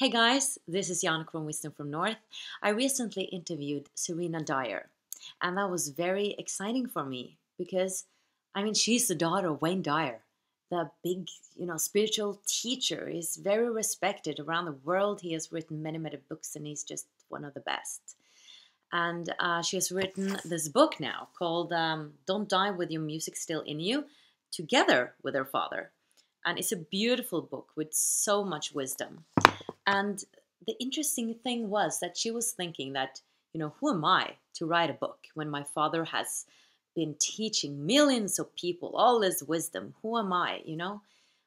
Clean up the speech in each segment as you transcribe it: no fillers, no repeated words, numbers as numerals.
Hey guys, this is Jana from Wisdom from North. I recently interviewed Serena Dyer, and that was very exciting for me because, she's the daughter of Wayne Dyer, the big, spiritual teacher. He's very respected around the world. He has written many, many books, and he's just one of the best. And she has written this book now called Don't Die with Your Music Still in You, together with her father. And it's a beautiful book with so much wisdom. And the interesting thing was that she was thinking that, who am I to write a book when my father has been teaching millions of people all this wisdom? Who am I?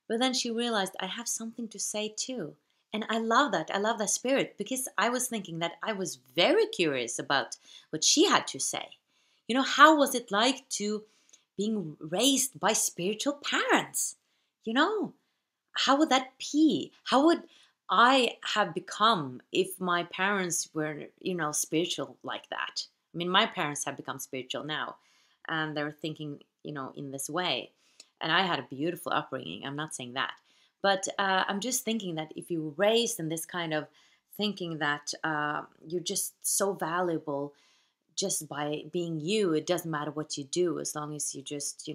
But then she realized I have something to say too. And I love that. I love that spirit because I was thinking that I was very curious about what she had to say. How was it like to being raised by spiritual parents? How would that be? How would I have become if my parents were, spiritual like that? My parents have become spiritual now, and they're thinking, in this way. And I had a beautiful upbringing. I'm not saying that. But I'm just thinking that if you were raised in this kind of thinking that you're just so valuable just by being you, it doesn't matter what you do as long as you just,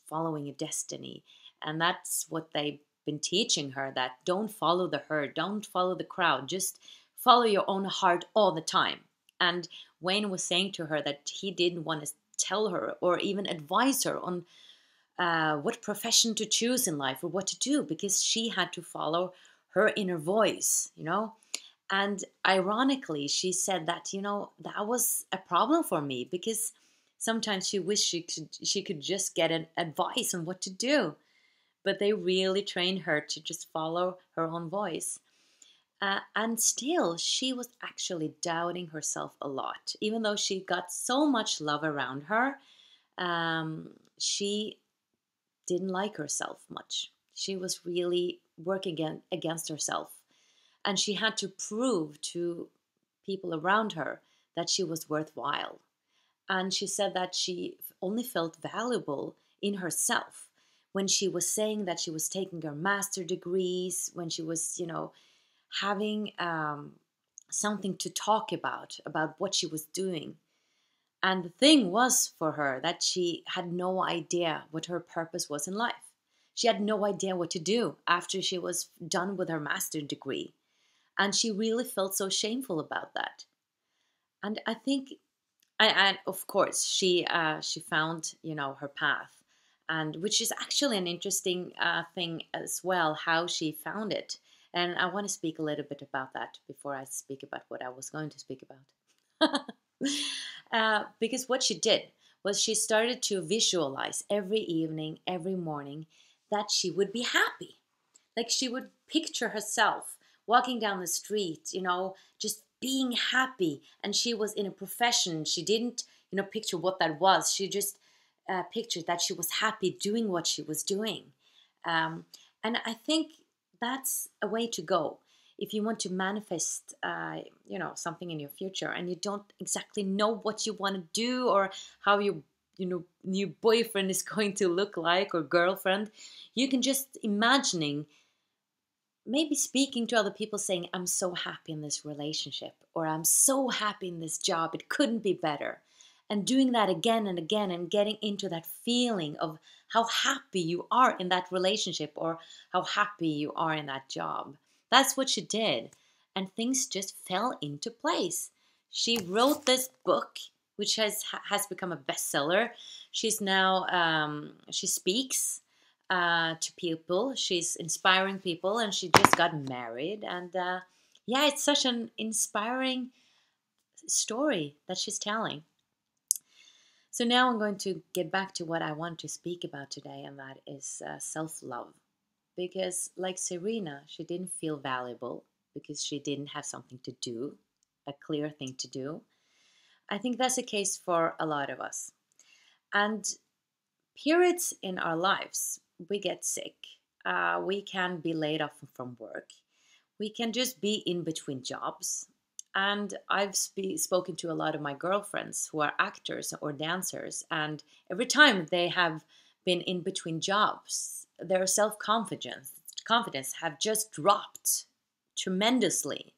following a destiny. And that's what they've been teaching her, that don't follow the herd, don't follow the crowd, just follow your own heart all the time. And Wayne was saying to her that he didn't want to tell her or even advise her on what profession to choose in life or what to do, because she had to follow her inner voice. And ironically, she said that, that was a problem for me because sometimes she wished she could just get an advice on what to do. But they really trained her to just follow her own voice. And still, she was actually doubting herself a lot. Even though she got so much love around her, she didn't like herself much. She was really working against herself. And she had to prove to people around her that she was worthwhile. And she said that she only felt valuable in herself when she was saying that she was taking her master degrees, when she was, having something to talk about what she was doing. And the thing was for her that she had no idea what her purpose was in life. She had no idea what to do after she was done with her master degree. And she really felt so shameful about that. And I think, and of course, she found, her path. And which is actually an interesting thing as well, how she found it. And I want to speak a little bit about that before I speak about what I was going to speak about. Because what she did was she started to visualize every evening, every morning, that she would be happy. Like she would picture herself walking down the street, just being happy. And she was in a profession. She didn't, picture what that was. She just pictured that she was happy doing what she was doing. And I think that's a way to go. If you want to manifest, something in your future and you don't exactly know what you want to do or how your, new boyfriend is going to look like or girlfriend, you can just imagining maybe speaking to other people saying, I'm so happy in this relationship or I'm so happy in this job. It couldn't be better. And doing that again and again and getting into that feeling of how happy you are in that relationship or how happy you are in that job. That's what she did. And things just fell into place. She wrote this book, which has become a bestseller. She's now, she speaks to people. She's inspiring people and she just got married. And it's such an inspiring story that she's telling. So now I'm going to get back to what I want to speak about today, and that is self-love. Because like Serena, she didn't feel valuable because she didn't have something to do, a clear thing to do. I think that's the case for a lot of us. And periods in our lives, we get sick. We can be laid off from work. We can just be in between jobs. And I've spoken to a lot of my girlfriends who are actors or dancers, and every time they have been in between jobs, their self-confidence have just dropped tremendously.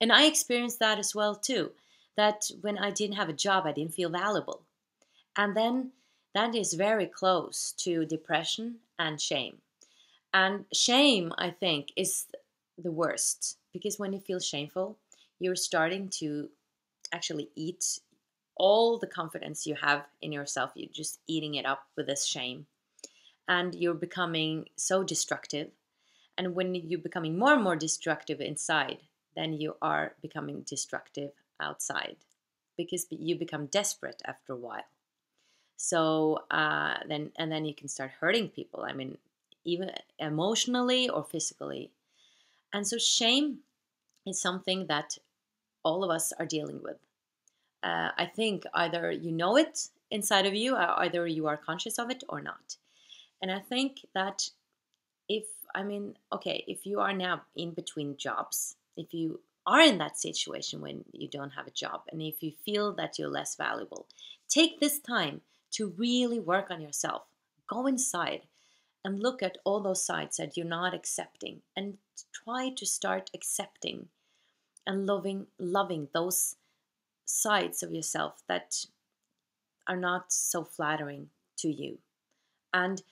And I experienced that as well too, that when I didn't have a job, I didn't feel valuable. And then that is very close to depression and shame. And shame, I think, is the worst, because when you feel shameful, you're starting to actually eat all the confidence you have in yourself. You're just eating it up with this shame. And you're becoming so destructive. And when you're becoming more and more destructive inside, then you are becoming destructive outside, because you become desperate after a while. So then you can start hurting people. I mean, even emotionally or physically. And so shame is something that all of us are dealing with. I think either you know it inside of you, or either you are conscious of it or not. And I think that if you are now in between jobs, if you are in that situation when you don't have a job, and if you feel that you're less valuable, take this time to really work on yourself. Go inside and look at all those sides that you're not accepting, and try to start accepting and loving those sides of yourself that are not so flattering to you. And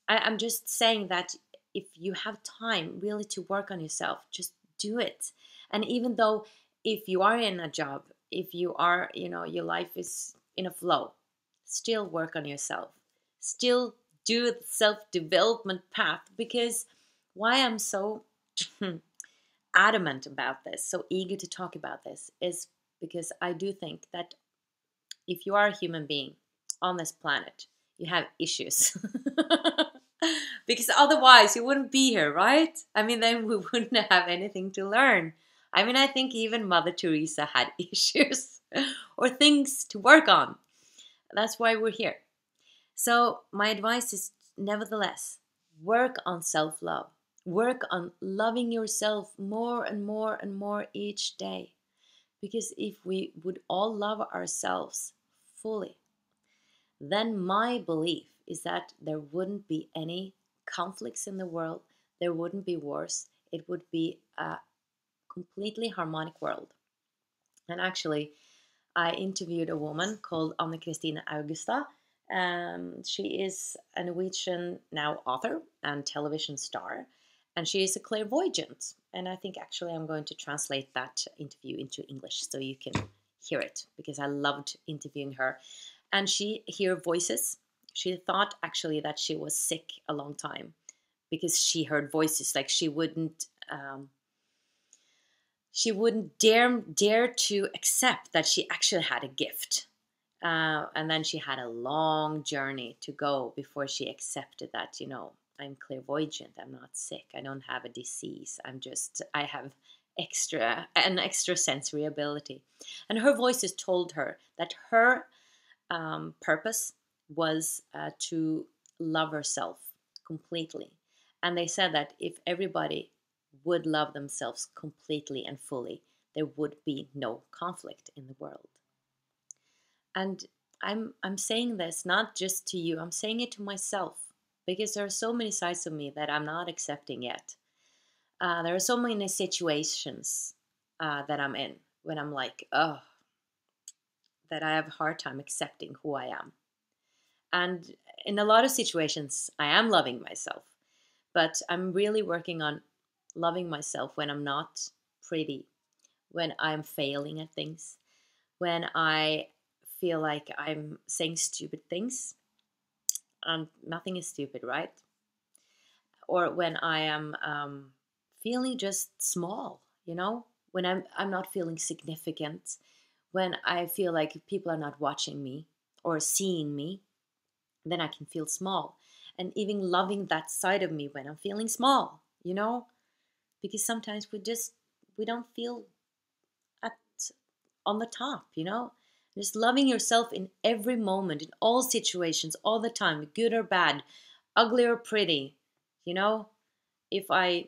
I'm just saying that if you have time really to work on yourself, just do it. And even though if you are in a job, if you are, your life is in a flow, still work on yourself. Still do the self-development path, because why I'm so adamant about this, so eager to talk about this, is because I do think that if you are a human being on this planet, you have issues. Because otherwise you wouldn't be here, right? I mean, then we wouldn't have anything to learn. I mean, I think even Mother Teresa had issues or things to work on. That's why we're here. So my advice is, nevertheless, work on self-love. Work on loving yourself more and more and more each day. Because if we would all love ourselves fully, then my belief is that there wouldn't be any conflicts in the world. There wouldn't be wars. It would be a completely harmonic world. And actually, I interviewed a woman called Anne-Kristine Augestad. She is a Norwegian now author and television star. And she is a clairvoyant. And I think actually I'm going to translate that interview into English so you can hear it, because I loved interviewing her. And she heard voices. She thought actually that she was sick a long time, because she heard voices. Like she wouldn't dare to accept that she actually had a gift. And then she had a long journey to go before she accepted that, I'm clairvoyant, I'm not sick, I don't have a disease, I have an extra sensory ability. And her voices told her that her purpose was to love herself completely. And they said that if everybody would love themselves completely and fully, there would be no conflict in the world. And I'm saying this not just to you, I'm saying it to myself, because there are so many sides of me that I'm not accepting yet. There are so many situations that I'm in when I'm like, that I have a hard time accepting who I am. And in a lot of situations, I am loving myself, but I'm really working on loving myself when I'm not pretty, when I'm failing at things, when I feel like I'm saying stupid things. Nothing is stupid, right? Or when I am feeling just small, when I'm not feeling significant, when I feel like people are not watching me or seeing me, then I can feel small. And even loving that side of me when I'm feeling small, because sometimes we don't feel on the top, Just loving yourself in every moment, in all situations, all the time, good or bad, ugly or pretty, If I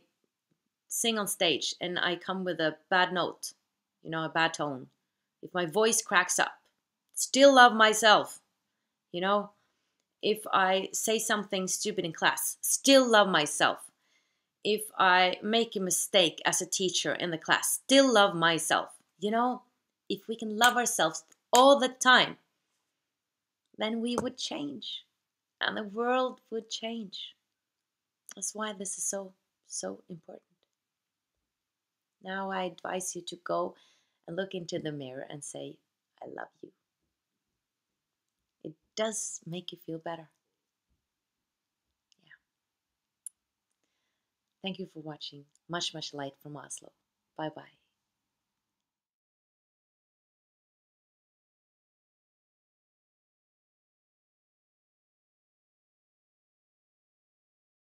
sing on stage and I come with a bad note, a bad tone, if my voice cracks up, still love myself, If I say something stupid in class, still love myself. if I make a mistake as a teacher in the class, still love myself. You know, if we can love ourselves all the time, then we would change and the world would change. That's why this is so, so important. Now I advise you to go and look into the mirror and say, I love you. It does make you feel better. Yeah. Thank you for watching. Much, much light from Oslo. Bye bye.